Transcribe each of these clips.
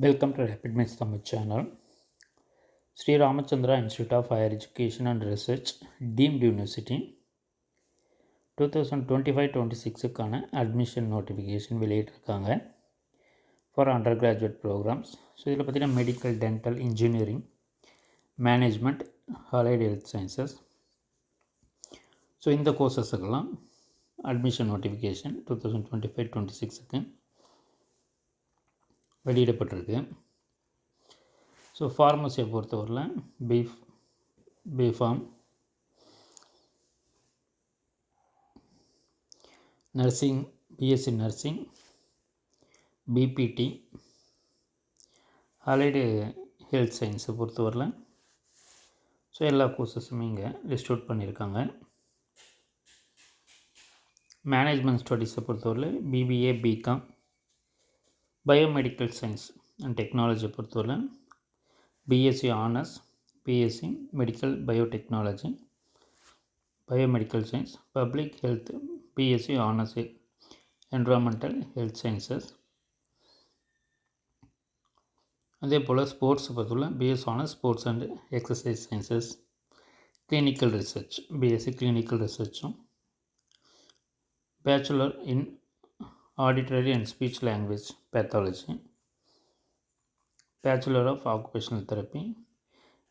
Welcome to Rapid Maths Tamil channel. Sri Ramachandra Institute of Higher Education and Research, Deemed University, 2025-26க்கான admission notification வெளியிட்டிருக்காங்க for under graduate programs. So இதில் பார்த்திங்கன்னா medical, dental, engineering, management, allied health sciences. So இந்த கோர்சஸுக்கெல்லாம் admission notification 2025-26க்கு வெளியிடப்பட்டிருக்கு. So ஃபார்மசியை பொறுத்தவரையில் BPharm, nursing, BSc nursing, BPT, allied health சயின்ஸை பொறுத்தவரையில் ஸோ எல்லா கோர்சஸுமே இங்கே லிஸ்ட் அவுட் பண்ணியிருக்காங்க. மேனேஜ்மெண்ட் ஸ்டடீஸை பொறுத்தவரையில் BBA, BCom, biomedical science and டெக்னாலஜியை பொறுத்தவரை BSc honours, BSc medical biotechnology, biomedical science, public health, BSc honours environmental health sciences. அதே போல் ஸ்போர்ட்ஸ் பொறுத்தவரை BS honours sports and exercise sciences, clinical research, BSc clinical ரிசர்ச்சும், bachelor in Auditory and Speech Language Pathology, Bachelor of Occupational Therapy,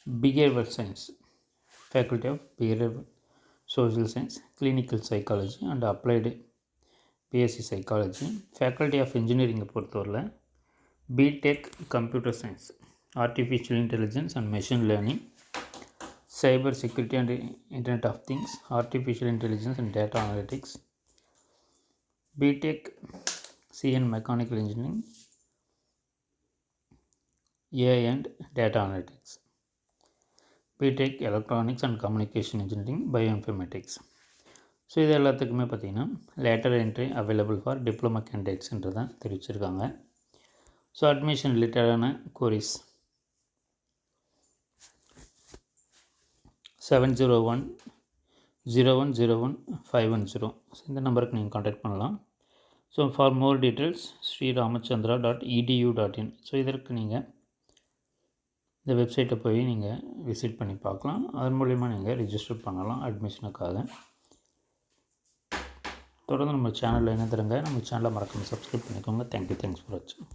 Behavioral Science, Faculty of Behavioral Social Science, Clinical Psychology and Applied BSc Psychology, Faculty of Engineering பொறுத்தவரையில் BTech Computer Science, Artificial Intelligence and Machine Learning, Cyber Security and Internet of Things, Artificial Intelligence and Data Analytics, BTech CN Mechanical Engineering, AI and Data Analytics, BTech Electronics and Communication Engineering, Bioinformatics. So இது எல்லாத்துக்குமே பார்த்திங்கன்னா later entry available for diploma கேண்டிடேட்ஸ்ன்றதான் தெரிவிச்சிருக்காங்க. So admission ரிலேட்டடான கோரிஸ் 701-0101-510 இந்த நம்பருக்கு நீங்கள் contact பண்ணலாம். So for more details sriramachandra.edu.in. So இதற்கு நீங்கள் இந்த வெப்சைட்டை போய் நீங்கள் விசிட் பண்ணி பார்க்கலாம். அதன் மூலிமா நீங்கள் ரிஜிஸ்டர் பண்ணலாம் அட்மிஷனுக்காக. தொடர்ந்து நம்ம சேனலில் இணைந்திருங்க. நம்ம சேனலை மறக்காமல் சப்ஸ்கிரைப் பண்ணிக்கோங்க. தேங்க்யூ. தேங்க்ஸ் ஃபார் வாட்சிங்.